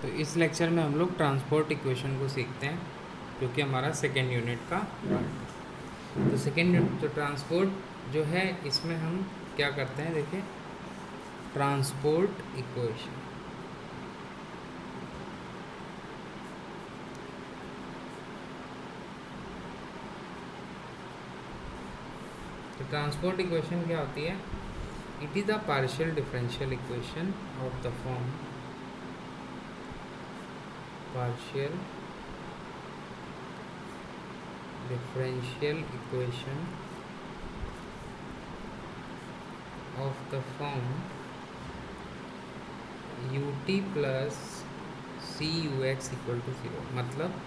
तो इस लेक्चर में हम लोग ट्रांसपोर्ट इक्वेशन को सीखते हैं, जो कि हमारा सेकेंड यूनिट का पार्ट है। तो सेकेंड यूनिट तो ट्रांसपोर्ट जो है, इसमें हम क्या करते हैं, देखिए ट्रांसपोर्ट इक्वेशन। तो ट्रांसपोर्ट इक्वेशन क्या होती है? It is a partial differential equation of the form partial differential equation of the form ut plus cux equal to 0। मतलब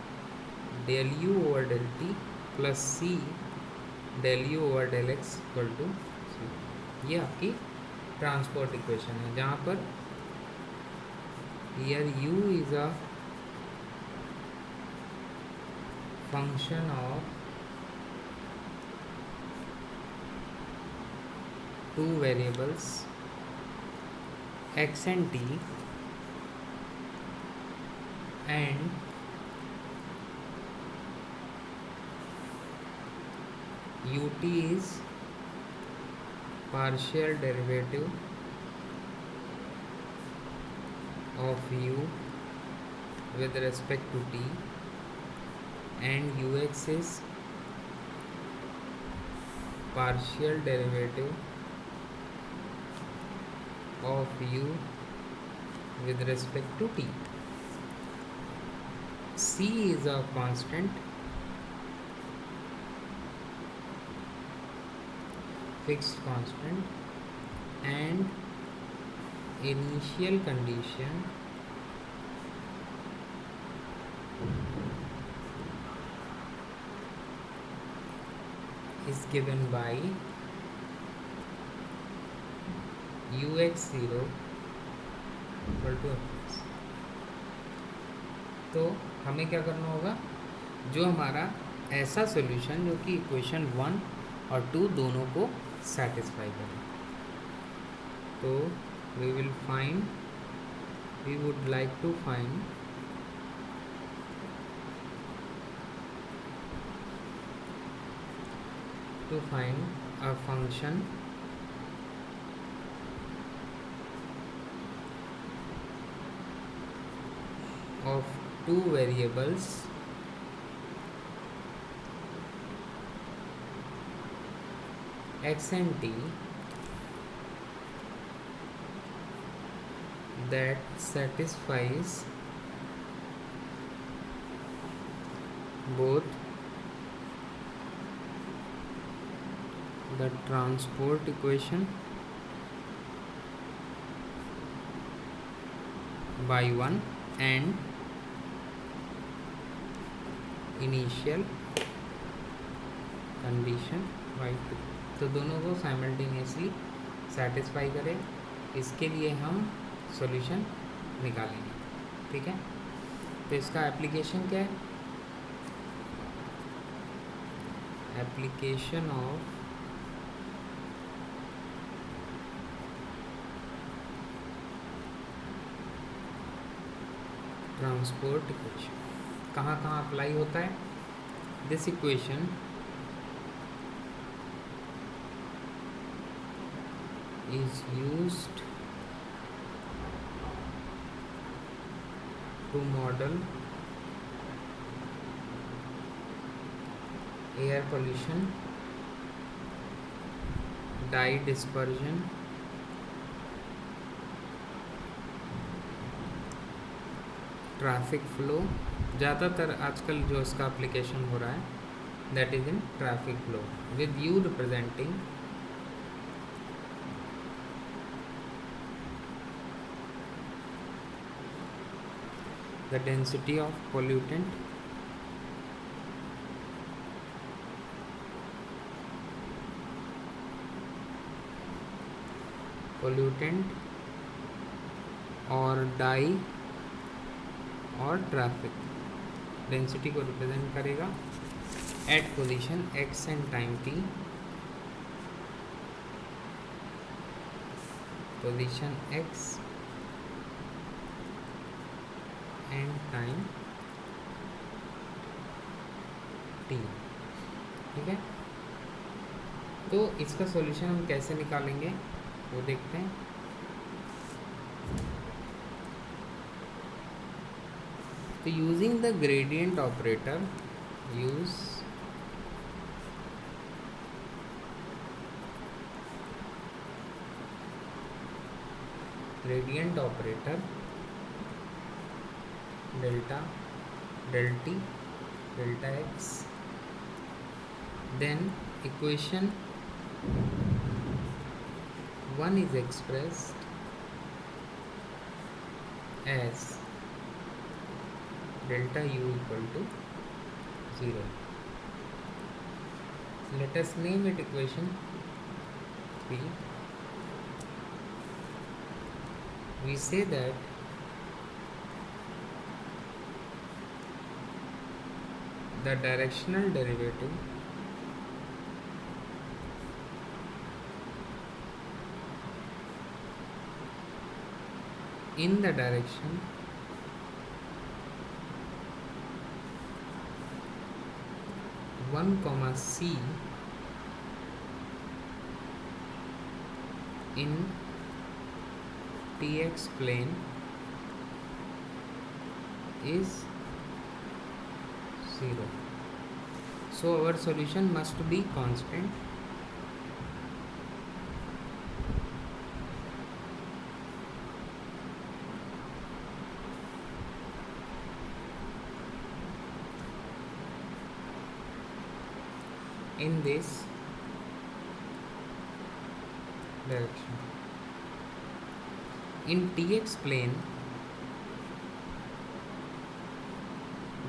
del u over del t plus c del u over del x equal to 0। ये आपकी transport equation है, जहाँ पर here u is a function of two variables x and t, and ut is partial derivative of u with respect to t, and ux is partial derivative of u with respect to t. C is a constant, fixed constant, and initial condition is given by ux0 equal to fx। तो हमें क्या करना होगा, जो हमारा ऐसा solution जो कि इक्वेशन 1 और 2 दोनों को सेटिस्फाई करे। तो we would like to find a function of two variables x and t that satisfies both the transport equation by 1 and initial condition by 2। तो दोनों को साइमल्टेनियसली सेटिस्फाई करें, इसके लिए हम सॉल्यूशन निकालेंगे। ठीक है, तो इसका एप्लीकेशन क्या है? एप्लीकेशन ऑफ ट्रांसपोर्ट इक्वेशन कहाँ कहाँ अप्लाई होता है? This equation is used to model air pollution, dye dispersion, traffic flow. ज़्यादातर आजकल जो इसका एप्लीकेशन हो रहा है that is in traffic flow, with u representing the density of pollutant और डाई और ट्रैफिक डेंसिटी को रिप्रेजेंट करेगा at position x and time t। Position x and time t। ठीक है, तो इसका सॉल्यूशन हम कैसे निकालेंगे वो देखते हैं। तो using the gradient operator, use gradient operator delta del t delta x, then equation 1 is expressed as delta u equal to 0. Let us name it equation 3. We say that the directional derivative in the direction one comma c in tx plane is 0. So our solution must be constant. In this direction, in tx plane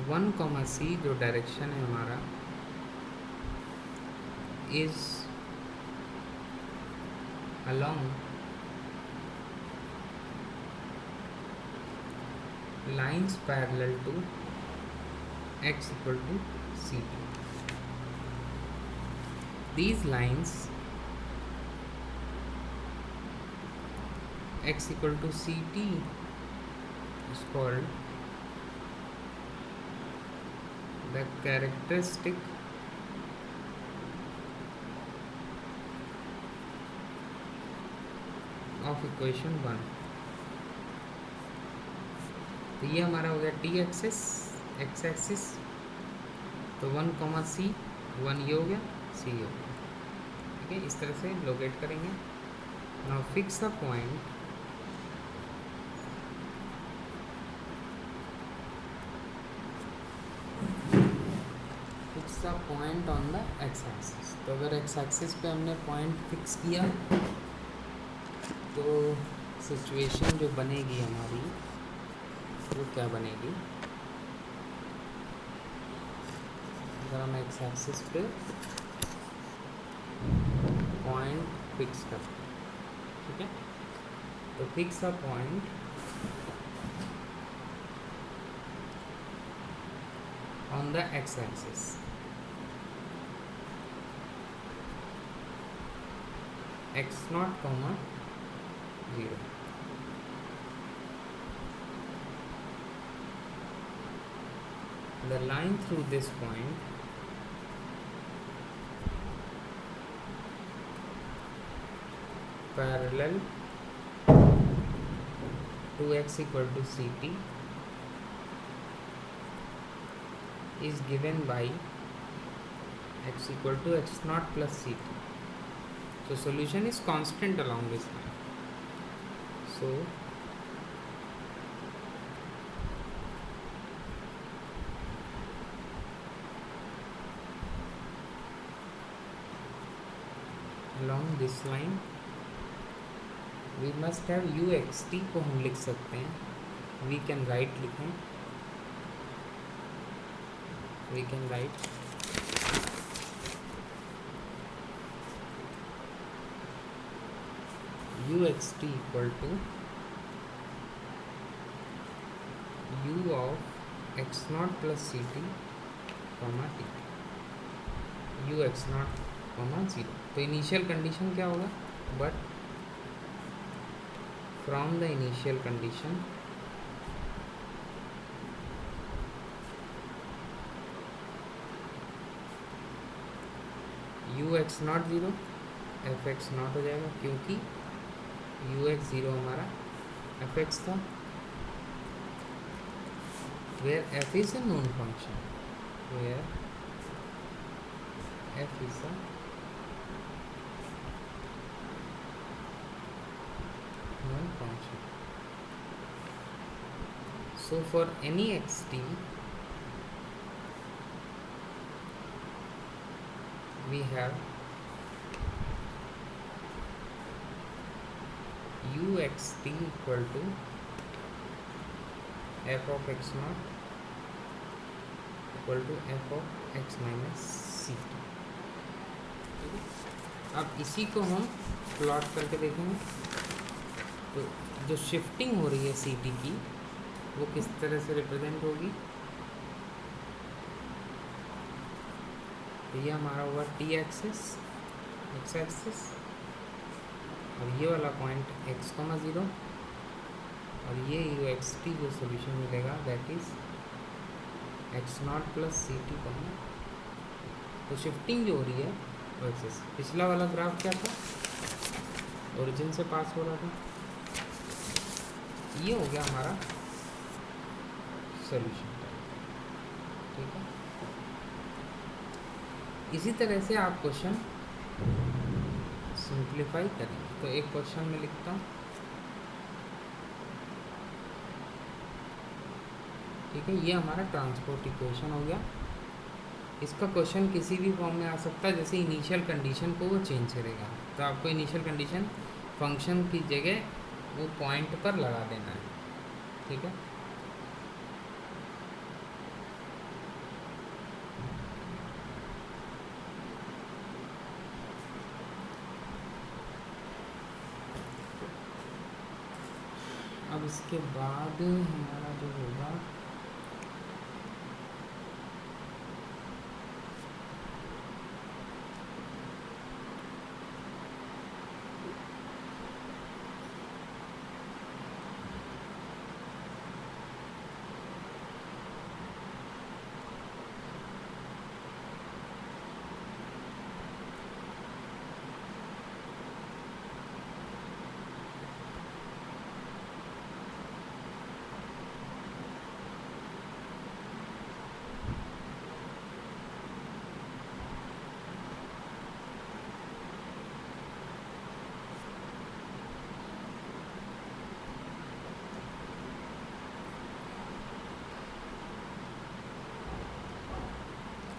1 comma c जो direction है हमारा is along lines parallel to x equal to ct. These lines x equal to ct is called the characteristic of equation 1. तो ये हमारा हो गया T axis, x axis, तो 1 comma सी, 1 ये हो गया, सी हो गया। ठीक है, इस तरह से लोकेट करेंगे। Now fix the point point on the x axis. तो अगर एक्स एक्सिस पे हमने पॉइंट फिक्स किया तो सिचुएशन जो बनेगी हमारी वो क्या बनेगी, अगर हम एक्स एक्सिस पे पॉइंट फिक्स करते हैं। ठीक है, तो fix a point on the x axis, x0, 0. The line through this point parallel to x equal to ct is given by x equal to x0 plus ct. So solution is constant along this line. So along this line we must have uxt को हम लिख सकते हैं, we can write लिखें, we can write uxt equal to u of x0 plus ct comma t, u x0 comma 0. तो initial condition क्या होगा, but from the initial condition u x naught zero, f x naught हो जाएगा क्योंकि u x zero हमारा f x था, where f is a known function, where f is a known function. So for any xt we have uxt equal to f of x naught equal to f of x minus ct. अब इसी को हम plot करके देखेंगे। तो जो shifting हो रही है सी टी की वो किस तरह से रिप्रेजेंट होगी, तो ये हमारा होगा टी एक्सिस, एक्स एक्सिस, और ये वाला पॉइंट एक्स कॉमा ज़ीरो, और ये यू एक्स टी जो सोल्यूशन मिलेगा that is x naught plus c t comma. तो शिफ्टिंग जो हो रही है वो एक्सिस, पिछला वाला ग्राफ क्या था, ओरिजिन से पास हो रहा था, ये हो गया हमारा सॉल्यूशन। ठीक है, इसी तरह से आप क्वेश्चन सिंप्लीफाई करेंगे। तो एक क्वेश्चन में लिखता हूँ, ठीक है, ये हमारा ट्रांसपोर्ट इक्वेशन हो गया। इसका क्वेश्चन किसी भी फॉर्म में आ सकता है, जैसे इनिशियल कंडीशन को वो चेंज करेगा। तो आपको इनिशियल कंडीशन फंक्शन की जगह वो पॉइंट पर लगा देना है। ठीक है, अब इसके बाद हमारा जो होगा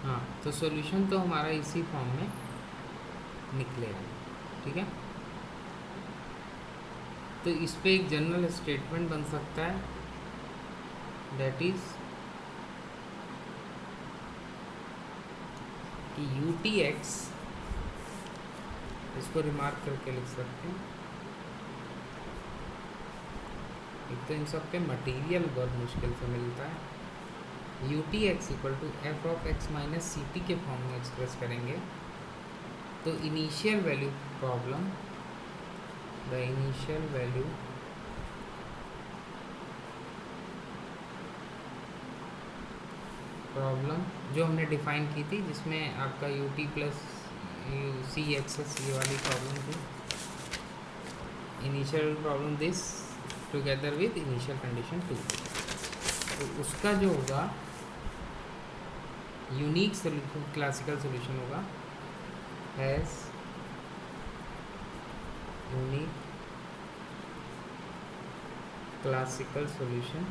हाँ, तो सॉल्यूशन तो हमारा इसी फॉर्म में निकलेगा। ठीक है, तो इस पे एक जनरल स्टेटमेंट बन सकता है, दैट इज कि यू टी एक्स, इसको रिमार्क करके लिख सकते हैं। एक तो इन सब पे मटेरियल बहुत मुश्किल से मिलता है। U t x equal to f of x minus c t के फॉर्म में एक्सप्रेस करेंगे। तो initial value problem, the initial value problem जो हमने डिफाइन की थी, जिसमें आपका यू टी प्लस सी एक्सेस ये वाली प्रॉब्लम थी, initial problem this together with initial condition 2। तो उसका जो होगा यूनिक सोल्यूशन, क्लासिकल सोल्यूशन होगा has unique classical solution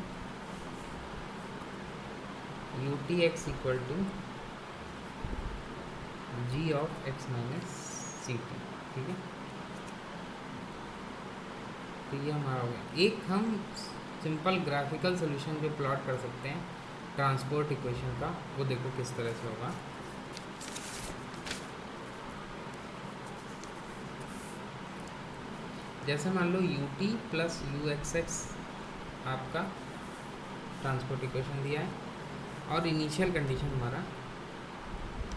u t x equal to ji of x minus c t. ठीक है, तो ये हमारा हो गया। एक हम सिंपल ग्राफिकल सोल्यूशन जो प्लॉट कर सकते हैं ट्रांसपोर्ट इक्वेशन का, वो देखो किस तरह से होगा। जैसे मान लो u t plus u x x आपका ट्रांसपोर्ट इक्वेशन दिया है, और इनिशियल कंडीशन हमारा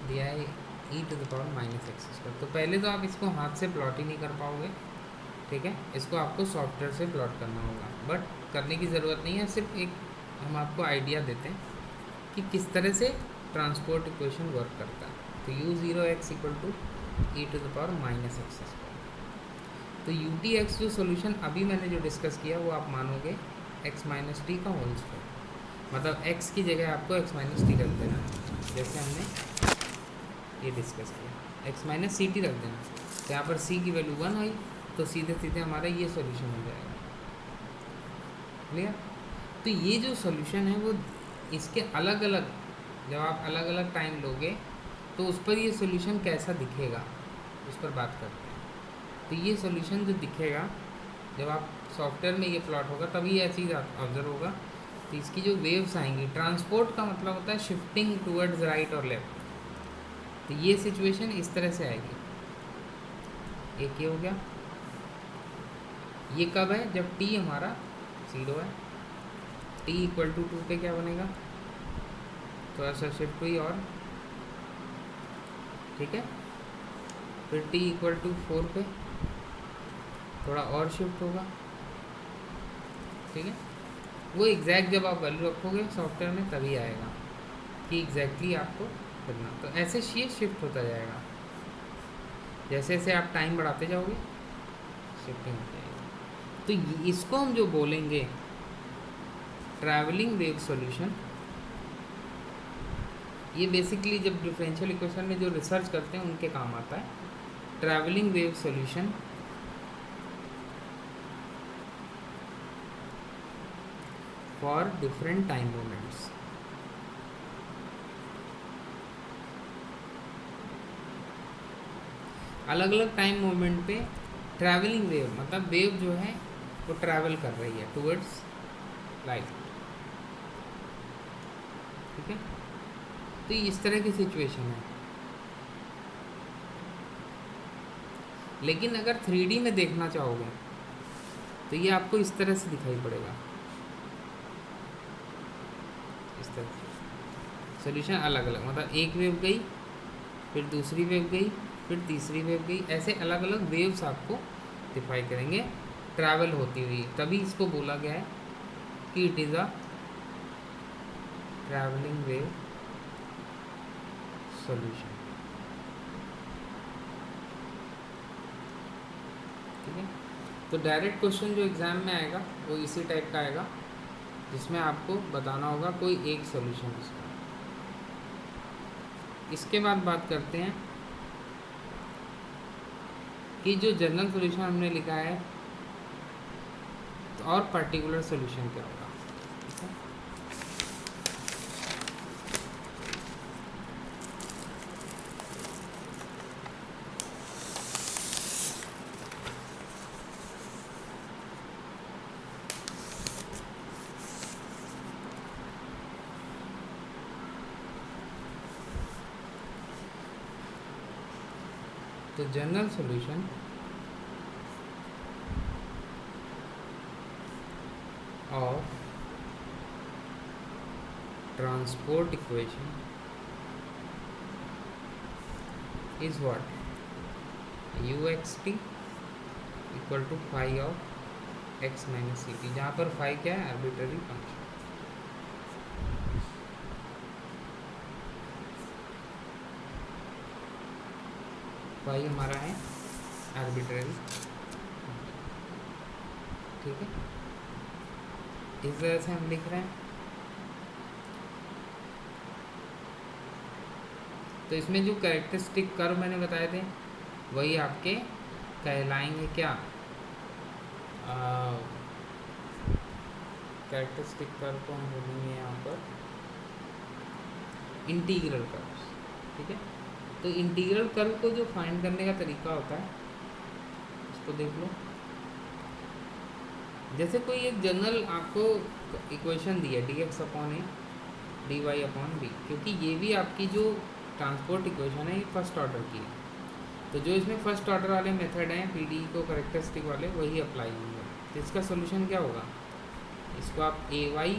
दिया है e to the power minus x square. तो पहले तो आप इसको हाथ से प्लॉट ही नहीं कर पाओगे। ठीक है, इसको आपको सॉफ्टवेयर से प्लॉट करना होगा, बट करने की ज़रूरत नहीं है, सिर्फ एक हम आपको आइडिया देते हैं कि किस तरह से ट्रांसपोर्ट इक्वेशन वर्क करता है। तो u zero x equal to e to the power minus x square. तो यू टी एक्स जो सोल्यूशन अभी मैंने जो डिस्कस किया वो आप मानोगे एक्स माइनस टी का होल स्क्वायर, मतलब एक्स की जगह आपको एक्स माइनस टी रख देना, जैसे हमने ये डिस्कस किया, एक्स माइनस सी टी रख देना। तो यहाँ पर सी की वैल्यू 1 आई, तो सीधे सीधे हमारा ये सॉल्यूशन हो जाएगा। क्लियर? तो ये जो सॉल्यूशन है वो इसके अलग अलग, जब आप अलग अलग टाइम लोगे तो उस पर ये सॉल्यूशन कैसा दिखेगा उस पर बात करते हैं। तो ये सॉल्यूशन जो दिखेगा जब आप सॉफ्टवेयर में ये प्लॉट होगा तभी यह चीज़ ऑब्जर्व होगा। तो इसकी जो वेव्स आएंगी, ट्रांसपोर्ट का मतलब होता है शिफ्टिंग टूवर्ड्स राइट और लेफ्ट, तो ये सिचुएशन इस तरह से आएगी। एक ये हो गया, ये कब है? जब टी हमारा 0 है, टी इक्वल टू 2 पे क्या बनेगा, थोड़ा सा शिफ्ट हुई और, ठीक है, फिर टी इक्वल टू 4 पे थोड़ा और शिफ्ट होगा, ठीक है। वो एग्जैक्ट जब आप वैल्यू रखोगे सॉफ्टवेयर में तभी आएगा कि एग्जैक्टली आपको करना। तो ऐसे ये शिफ्ट होता जाएगा, जैसे जैसे आप टाइम बढ़ाते जाओगे शिफ्टिंग होती जाएगी। तो इसको हम जो बोलेंगे ट्रैवलिंग वेव सॉल्यूशन, ये बेसिकली जब डिफरेंशियल इक्वेशन में जो रिसर्च करते हैं उनके काम आता है। Travelling wave solution for different time moments. अलग अलग टाइम मोमेंट पे ट्रैवलिंग वेव, मतलब वेव जो है वो ट्रैवल कर रही है टुवर्ड्स लाइट, ठीक है। तो इस तरह की सिचुएशन है। लेकिन अगर 3D में देखना चाहोगे तो ये आपको इस तरह से दिखाई पड़ेगा, इस तरह से सोल्यूशन अलग अलग, मतलब एक वेव गई, फिर दूसरी वेव गई, फिर तीसरी वेव गई, ऐसे अलग अलग वेव्स आपको दिखाई करेंगे ट्रैवल होती हुई। तभी इसको बोला गया है कि it is a travelling wave solution, ठीक है। तो डायरेक्ट क्वेश्चन जो एग्ज़ाम में आएगा वो इसी टाइप का आएगा, जिसमें आपको बताना होगा कोई एक सॉल्यूशन इसका। इसके बाद बात करते हैं कि जो जनरल सॉल्यूशन हमने लिखा है तो और पर्टिकुलर सॉल्यूशन क्या होगा, ठीक है। तो general solution of transport equation is what? uxt equal to phi of x minus ct, जहाँ पर phi क्या है? Arbitrary function. phi हमारा है आर्बिट्ररी, ठीक है। इस वजह से हम लिख रहे हैं। तो इसमें जो कैरेक्टरिस्टिक कर्व मैंने बताए थे वही आपके कहलाएंगे क्या? कैरेक्टरिस्टिक कर्व को हम बोलेंगे यहाँ पर इंटीग्रल कर्व्स, ठीक है। तो इंटीग्रल कर्व को जो फाइंड करने का तरीका होता है उसको देख लो। जैसे कोई एक जनरल आपको इक्वेशन दी है dx अपॉन ए dy अपॉन बी, क्योंकि ये भी आपकी जो ट्रांसपोर्ट इक्वेशन है ये फर्स्ट ऑर्डर की है, तो जो इसमें फर्स्ट ऑर्डर वाले मेथड हैं पीडी को करेक्टरिस्टिक वाले वही अप्लाई होंगे। तो इसका सोल्यूशन क्या होगा? इसको आप ए वाई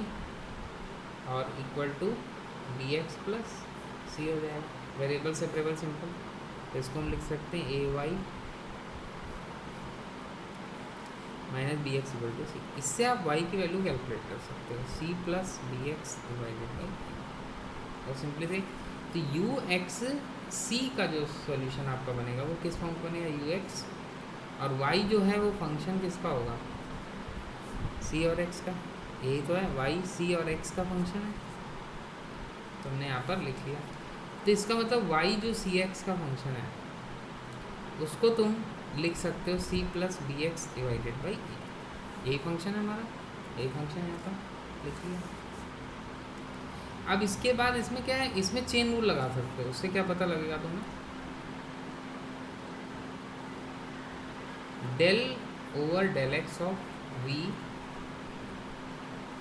और equal to d x plus c हो जाएगा, वेरिएबल सेपरेबल सिंपल। तो इसको हम लिख सकते हैं a y minus b x equal to c. इससे आप y की वैल्यू कैलकुलेट कर सकते हो, c plus b x divided by, और सिंपली से तो यू एक्स सी का जो सॉल्यूशन आपका बनेगा वो किस फॉर्म का बनेगा, यू एक्स, और वाई जो है वो फंक्शन किसका होगा, सी और एक्स का। यही तो है, वाई सी और एक्स का फंक्शन है, तुमने यहाँ पर लिख लिया। तो इसका मतलब वाई जो सी एक्स का फंक्शन है उसको तुम लिख सकते हो c plus b x divided by a. यही फंक्शन है हमारा, यही फंक्शन है यहाँ पर लिख लिया। अब इसके बाद इसमें क्या है, इसमें चेन रूल लगा सकते हो, उससे क्या पता लगेगा तुम्हें, del over del x of v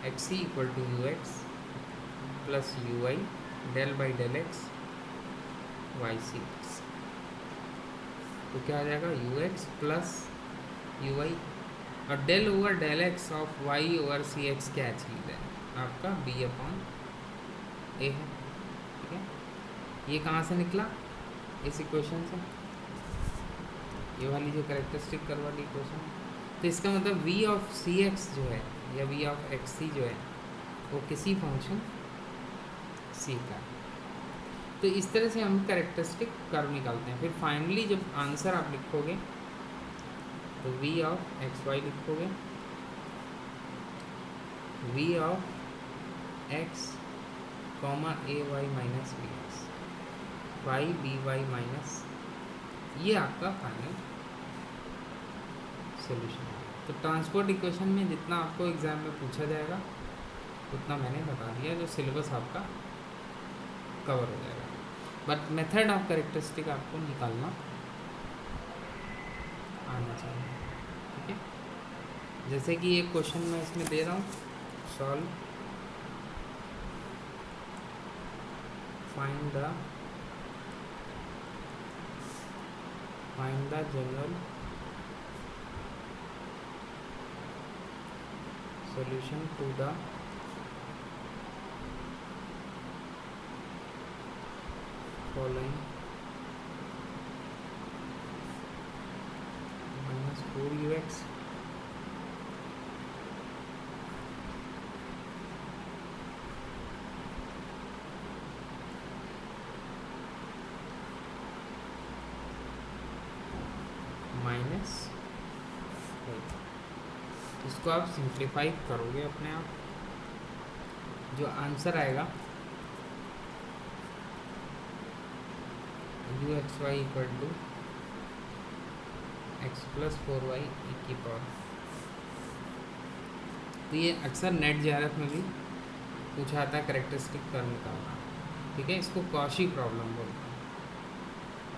x c equal to u x plus u y del by del x y c x. तो क्या आ जाएगा, u x plus u y, और del over del x of y over c x क्या चीज़ है आपका, B upon ए है। ठीक है, ये कहाँ से निकला, इस इक्वेशन से, ये वाली जो कैरेक्टरिस्टिक कर्व वाली इक्वेशन है। तो इसका मतलब वी ऑफ सी एक्स जो है या वी ऑफ एक्स सी जो है वो किसी फंक्शन सी का है। तो इस तरह से हम कैरेक्टरिस्टिक कर्व निकालते हैं। फिर फाइनली जब आंसर आप लिखोगे तो वी ऑफ एक्स वाई लिखोगे, v of x comma a y minus b x, y b y minus, ये आपका फाइनल सोल्यूशन है। तो ट्रांसपोर्ट इक्वेशन में जितना आपको एग्ज़ाम में पूछा जाएगा उतना मैंने बता दिया, जो सिलेबस आपका कवर हो जाएगा। बट मेथड ऑफ कैरेक्टरिस्टिक आपको निकालना आना चाहिए। ठीक है, जैसे कि एक क्वेश्चन मैं इसमें दे रहा हूँ, solve find the general solution to the following minus 4ux minus, इसको आप सिंप्लीफाई करोगे अपने आप, जो आंसर आएगा u x y equal to x plus 4y की पावर। तो ये अक्सर नेट जेआरएफ में भी पूछा आता है कैरेक्टरिस्टिक कर्व निकालना। ठीक है, इसको कॉशी प्रॉब्लम बोलते हैं।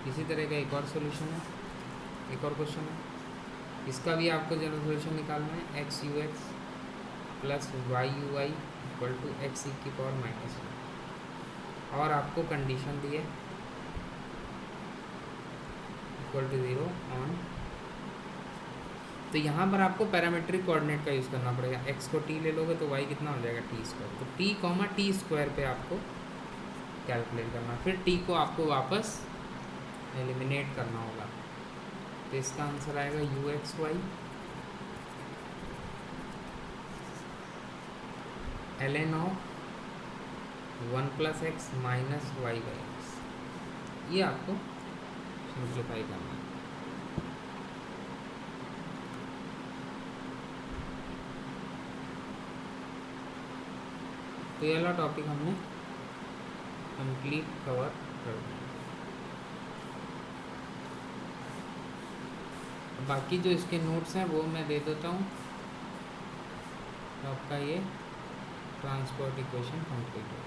इसी तरह का एक और सॉल्यूशन है, एक और क्वेश्चन है, इसका भी आपको जनरल सॉल्यूशन निकालना है, x u x plus y u y equal to x e की पावर माइनस, और आपको कंडीशन दी है इक्वल टू 0 ऑन। तो यहाँ पर आपको पैरामीट्रिक कोऑर्डिनेट का यूज़ करना पड़ेगा। एक्स को टी ले लोगे तो वाई कितना हो जाएगा, टी स्क्वायर। तो टी कॉमा टी स्क्वायर पे आपको कैलकुलेट करना, फिर टी को आपको वापस एलिमिनेट करना होगा। तो इसका आंसर आएगा u x y ln of 1 plus x minus y by x, ये आपको सिंप्लीफाई करना है। तो ये वाला टॉपिक हमने कंप्लीट कवर कर दिया। बाकी जो इसके नोट्स हैं वो मैं दे देता हूँ, तो आपका ये ट्रांसपोर्ट इक्वेशन कंप्लीट हो।